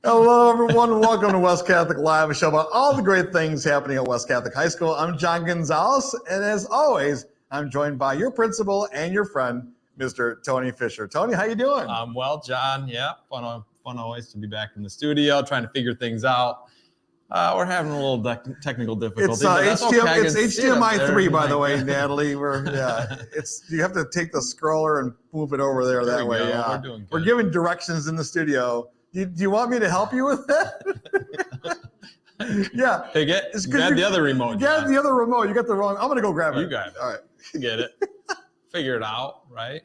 Hello, everyone. Welcome to West Catholic Live, a show about all the great things happening at West Catholic High School. I'm John Gonzalez, and as always, I'm joined by your principal and your friend, Mr. Tony Fisher. Tony, how you doing? Well, John, yeah, fun always to be back in the studio, trying to figure things out. We're having a little technical difficulty. It's HDMI 3, by the way, Natalie. You have to take the scroller and move it over there that way. Yeah, we're doing good. We're giving directions in the studio. Do you want me to help you with that? Yeah. Hey, grab the other remote. Grab the other remote. You got the wrong. I'm gonna go grab it. You got it. All right. Get it. Figure it out, right?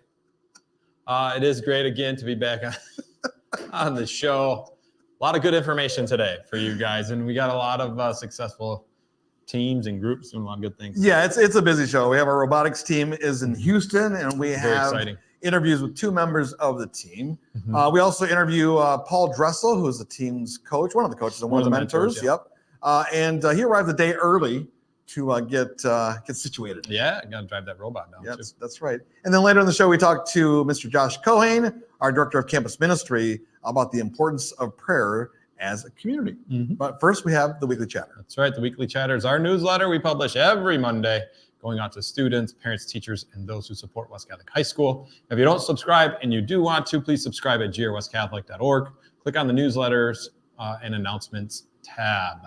It is great again to be back on the show. A lot of good information today for you guys, and we got a lot of successful teams and groups doing a lot of good things. Yeah, it's a busy show. We have our robotics team is in Houston, and we have interviews with two members of the team. Mm-hmm. We also interview Paul Dressel, who is the team's coach, one of the coaches and one of the mentors. Yeah. Yep. And he arrived a day early to get situated. Yeah, I got to drive that robot down. Yeah, that's right. And then later in the show, we talked to Mr. Josh Cohane, our director of campus ministry, about the importance of prayer as a community. Mm-hmm. But first, we have the Weekly Chatter. That's right. The Weekly Chatter is our newsletter we publish every Monday, going out to students, parents, teachers, and those who support West Catholic High School. If you don't subscribe and you do want to, please subscribe at grwestcatholic.org. Click on the newsletters and announcements tab.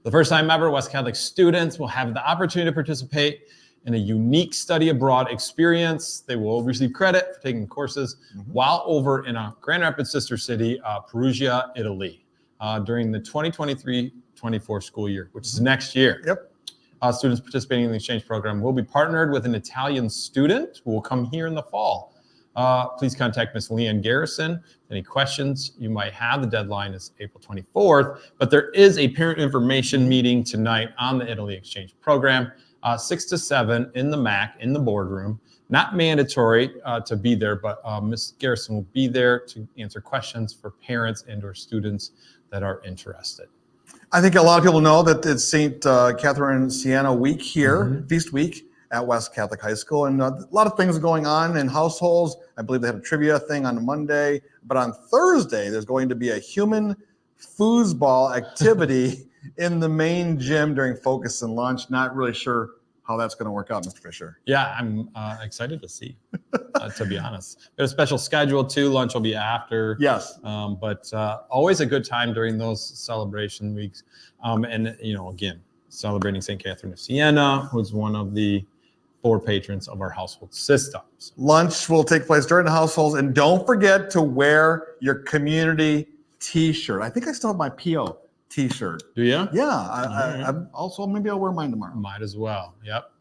The first time ever, West Catholic students will have the opportunity to participate in a unique study abroad experience. They will receive credit for taking courses while over in a Grand Rapids sister city, Perugia, Italy, during the 2023-24 school year, which is next year. Yep. Students participating in the exchange program will be partnered with an Italian student who will come here in the fall. Please contact Ms. Leanne Garrison. Any questions you might have, the deadline is April 24th, but there is a parent information meeting tonight on the Italy exchange program, 6 to 7 in the MAC, in the boardroom. Not mandatory to be there, but Ms. Garrison will be there to answer questions for parents and or students that are interested. I think a lot of people know that it's St. Catherine Siena week here, Feast Week at West Catholic High School. And a lot of things going on in households. I believe they had a trivia thing on Monday. But on Thursday, there's going to be a human foosball activity in the main gym during focus and lunch. Not really sure how that's going to work out, Mr. Fisher. Yeah, I'm excited to see, to be honest. We have a special schedule too. Lunch will be after. Yes. But always a good time during those celebration weeks. And, again, celebrating St. Catherine of Siena, who's one of the 4 patrons of our household systems. Lunch will take place during the households. And don't forget to wear your community T-shirt. I think I still have my PO T-shirt. Do you? Yeah. I'm also, maybe I'll wear mine tomorrow. Might as well. Yep.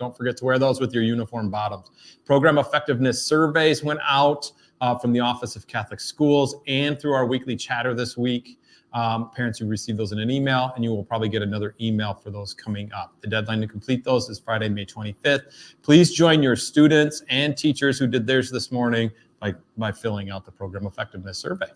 Don't forget to wear those with your uniform bottoms. Program effectiveness surveys went out from the Office of Catholic Schools and through our weekly chatter this week. Parents who receive those in an email, and you will probably get another email for those coming up. The deadline to complete those is Friday, May 25th. Please join your students and teachers who did theirs this morning by filling out the program effectiveness survey.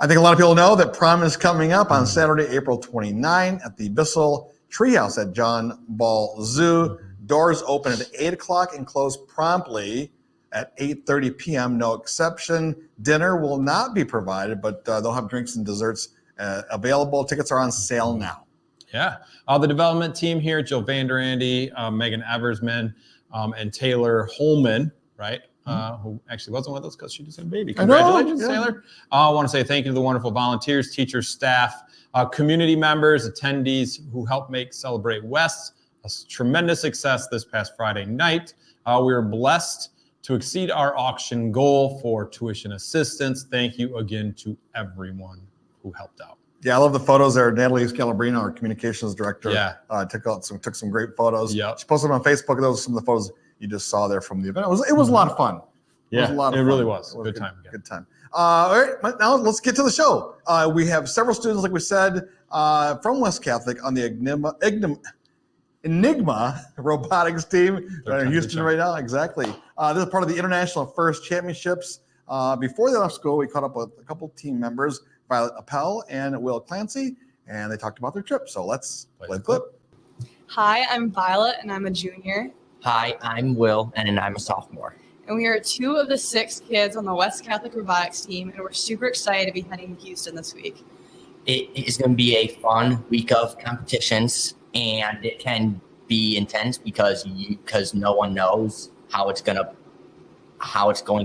I think a lot of people know that prom is coming up on Saturday, April 29 at the Bissell Treehouse at John Ball Zoo. Doors open at 8 o'clock and close promptly at 8:30 p.m. No exception. Dinner will not be provided, but they'll have drinks and desserts available. Tickets are on sale now. Yeah. The development team here, Jill Vanderandy, Megan Eversman, and Taylor Holman, right? Who actually wasn't with us because she just had a baby. Congratulations, Taylor. I want to say thank you to the wonderful volunteers, teachers, staff, community members, attendees who helped make Celebrate West a tremendous success this past Friday night. We were blessed to exceed our auction goal for tuition assistance. Thank you again to everyone who helped out. Yeah, I love the photos there. Natalie Scalabrino, our communications director, took some great photos. Yeah, she posted them on Facebook. Those are some of the photos you just saw there from the event. It was a lot of fun. Yeah, it was a lot of fun. Really was. Good time. Good time. All right, now let's get to the show. We have several students, like we said, from West Catholic on the Enigma robotics team. They're in Houston right now. Exactly. This is part of the International First Championships. Before they left school, we caught up with a couple team members, Violet Appel and Will Clancy, and they talked about their trip. So let's play the clip. Hi, I'm Violet, and I'm a junior. Hi, I'm Will, and I'm a sophomore. and we are 2 of the 6 kids on the West Catholic robotics team, and we're super excited to be heading to Houston this week. It is going to be a fun week of competitions, and it can be intense because no one knows how it's going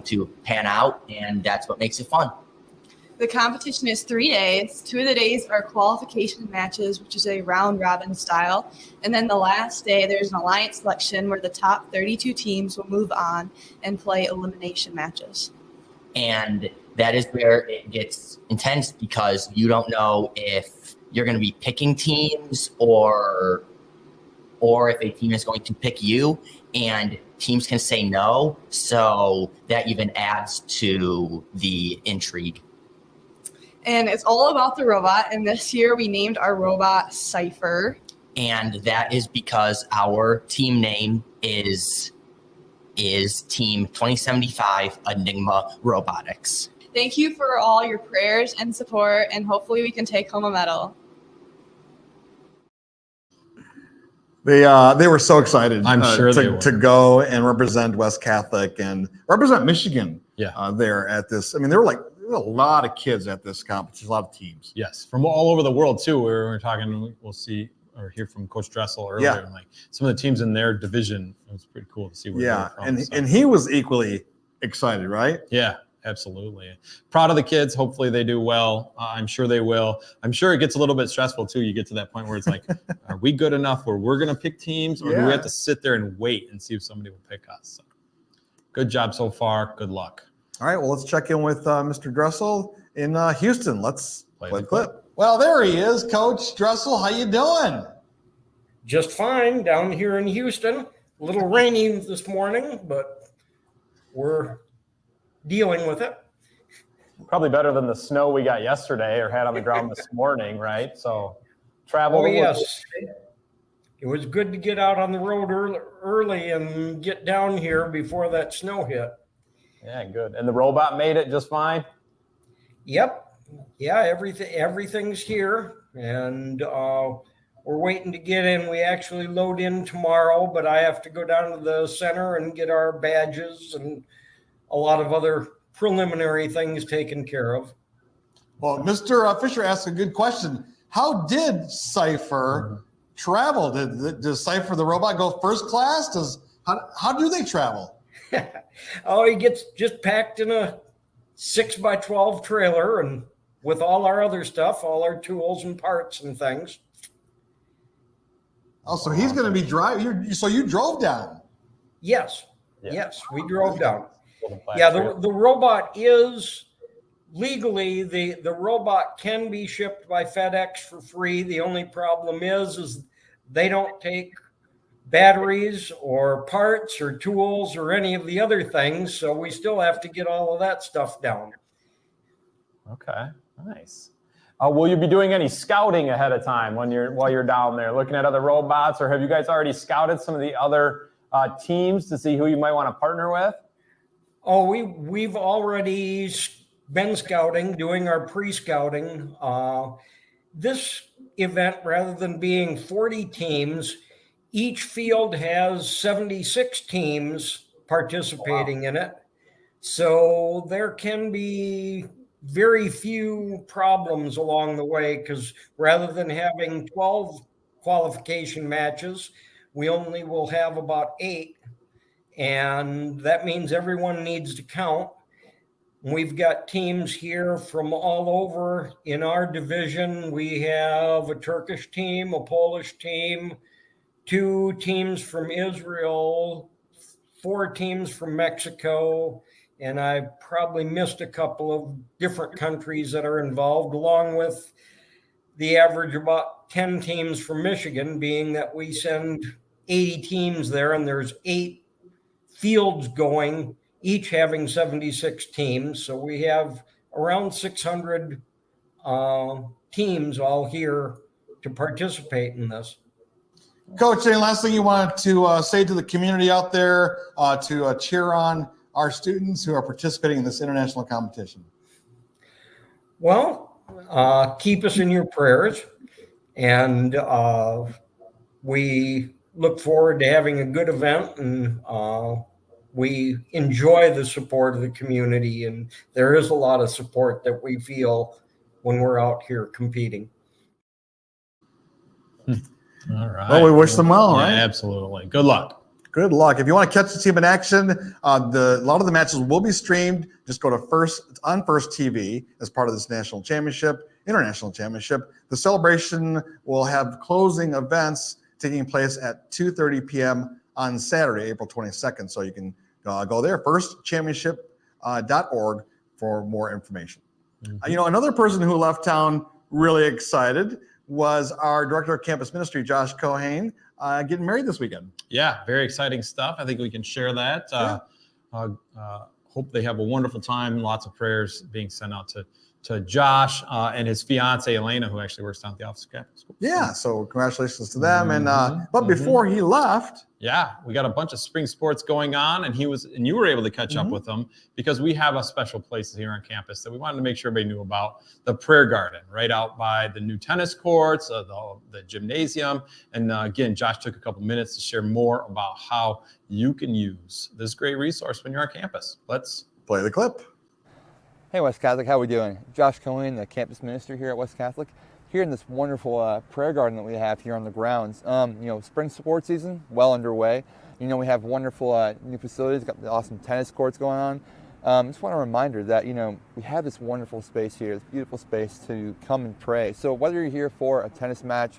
to pan out, and that's what makes it fun. The competition is 3 days. 2 of the days are qualification matches, which is a round robin style. And then the last day, there's an alliance selection where the top 32 teams will move on and play elimination matches. And that is where it gets intense because you don't know if you're going to be picking teams or if a team is going to pick you, and teams can say no. So that even adds to the intrigue. And it's all about the robot. And this year we named our robot Cypher. And that is because our team name is Team 2075 Enigma Robotics. Thank you for all your prayers and support, and hopefully we can take home a medal. They were so excited. I'm sure they were. To go and represent West Catholic and represent Michigan. Yeah. There at this. I mean, there were a lot of kids at this competition, a lot of teams. Yes, from all over the world too. We were talking. We'll see or hear from Coach Dressel earlier. Yeah. And like some of the teams in their division, it was pretty cool to see where they're from. And he was equally excited, right? Yeah, absolutely. Proud of the kids. Hopefully they do well. I'm sure they will. I'm sure it gets a little bit stressful too. You get to that point where it's like, are we good enough where we're going to pick teams, or do we have to sit there and wait and see if somebody will pick us? So, good job so far. Good luck. All right, well, let's check in with Mr. Dressel in Houston. Let's play the clip. Well, there he is, Coach Dressel. How you doing? Just fine down here in Houston. A little rainy this morning, but we're dealing with it. Probably better than the snow we got yesterday or had on the ground this morning, right? So travel. Oh, yes. It was good to get out on the road early and get down here before that snow hit. Yeah, good. And the robot made it just fine? Yep. Yeah, everything's here, and we're waiting to get in. We actually load in tomorrow, but I have to go down to the center and get our badges and a lot of other preliminary things taken care of. Well, Mr. Fisher asked a good question. How did Cypher travel? Does Cypher the robot go first class? How do they travel? Oh, he gets just packed in a 6x12 trailer, and with all our other stuff, all our tools and parts and things. Oh, so he's going to be driving. So you drove down? Yes. Yeah. Yes, we drove down. Yeah, the robot is legally, the robot can be shipped by FedEx for free. The only problem is they don't take batteries or parts or tools or any of the other things. So we still have to get all of that stuff down. Okay, nice. Will you be doing any scouting ahead of time while you're down there, looking at other robots, or have you guys already scouted some of the other teams to see who you might want to partner with? Oh, we've already been scouting, doing our pre-scouting. This event, rather than being 40 teams, each field has 76 teams participating in it. So there can be very few problems along the way, because rather than having 12 qualification matches, we only will have about 8. And that means everyone needs to count. We've got teams here from all over in our division. We have a Turkish team, a Polish team, 2 teams from Israel, 4 teams from Mexico, and I probably missed a couple of different countries that are involved, along with the average about 10 teams from Michigan, being that we send 80 teams there, and there's 8 fields going, each having 76 teams. So we have around 600 teams all here to participate in this. Coach, any last thing you wanted to say to the community out there to cheer on our students who are participating in this international competition? Well, keep us in your prayers, and we look forward to having a good event, and We enjoy the support of the community, and there is a lot of support that we feel when we're out here competing. All right. Well, we wish them well, Yeah, right? absolutely. Good luck. Good luck. If you want to catch the team in action, a lot of the matches will be streamed. Just go to First TV as part of this international championship. The celebration will have closing events taking place at 2:30 p.m. on Saturday, April 22nd. So you can go there, firstchampionship.org for more information. Another person who left town really excited was our director of campus ministry, Josh Cohane, getting married this weekend. Yeah, very exciting stuff. I think we can share that. Hope they have a wonderful time. Lots of prayers being sent out to Josh and his fiance Elena, who actually works down at the Office of Capital School. Yeah, so congratulations to them. But before he left, we got a bunch of spring sports going on, and you were able to catch up with them because we have a special place here on campus that we wanted to make sure everybody knew about, the prayer garden right out by the new tennis courts, the gymnasium. And again, Josh took a couple minutes to share more about how you can use this great resource when you're on campus. Let's play the clip. Hey West Catholic, how we doing? Josh Cohen, the campus minister here at West Catholic, here in this wonderful prayer garden that we have here on the grounds. Spring sports season well underway. We have wonderful new facilities, got the awesome tennis courts going on. Just want a reminder that we have this wonderful space here, this beautiful space to come and pray. So whether you're here for a tennis match,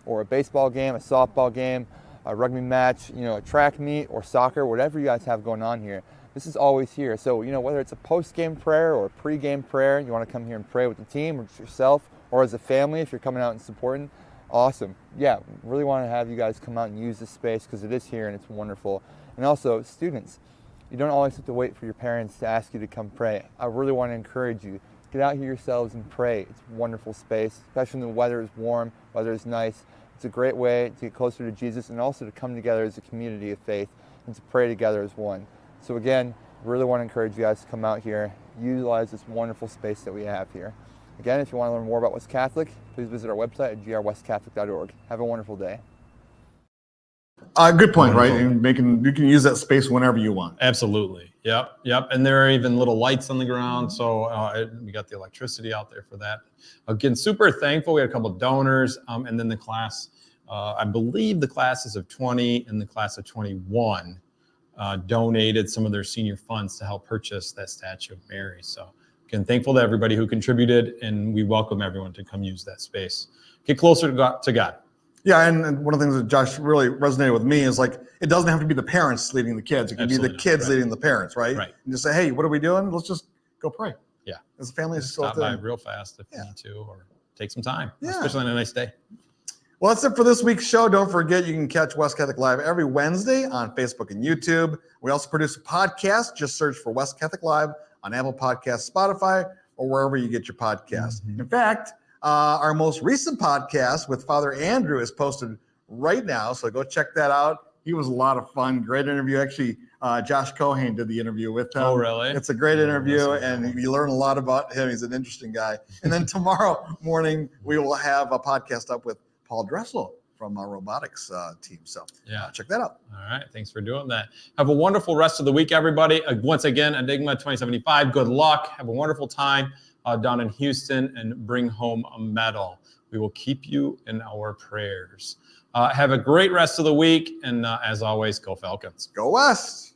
or a baseball game, a softball game, a rugby match, a track meet or soccer, whatever you guys have going on here, this is always here. So, whether it's a post-game prayer or a pre-game prayer, you want to come here and pray with the team or just yourself or as a family if you're coming out and supporting, awesome. Yeah, really want to have you guys come out and use this space because it is here and it's wonderful. And also, students, you don't always have to wait for your parents to ask you to come pray. I really want to encourage you. Get out here yourselves and pray. It's a wonderful space, especially when the weather is warm, weather is nice. It's a great way to get closer to Jesus and also to come together as a community of faith and to pray together as one. So again, really want to encourage you guys to come out here, utilize this wonderful space that we have here. Again, if you want to learn more about West Catholic, please visit our website at grwestcatholic.org. Have a wonderful day. Good point, right? And you can use that space whenever you want. Absolutely. Yep. And there are even little lights on the ground. So we got the electricity out there for that. Again, super thankful. We had a couple of donors and then the class, I believe the classes of 20 and the class of 21 donated some of their senior funds to help purchase that statue of Mary. So again, thankful to everybody who contributed, and we welcome everyone to come use that space. Get closer to God. Yeah, and one of the things that Josh really resonated with me is it doesn't have to be the parents leading the kids. It can be the kids leading the parents, right? Right. And just say, hey, what are we doing? Let's just go pray. Yeah. As a family, Just stop by real fast if you need to, or take some time, especially on a nice day. Well, that's it for this week's show. Don't forget, you can catch West Catholic Live every Wednesday on Facebook and YouTube. We also produce a podcast. Just search for West Catholic Live on Apple Podcasts, Spotify, or wherever you get your podcasts. In fact, our most recent podcast with Father Andrew is posted right now, so go check that out. He was a lot of fun. Great interview. Actually, Josh Cohane did the interview with him. Oh, really? It's a great interview, and you learn a lot about him. He's an interesting guy. And then tomorrow morning, we will have a podcast up with Paul Dressel from our robotics team. So check that out. All right. Thanks for doing that. Have a wonderful rest of the week, everybody. Once again, Enigma 2075. Good luck. Have a wonderful time down in Houston and bring home a medal. We will keep you in our prayers. Have a great rest of the week. And as always, go Falcons. Go West.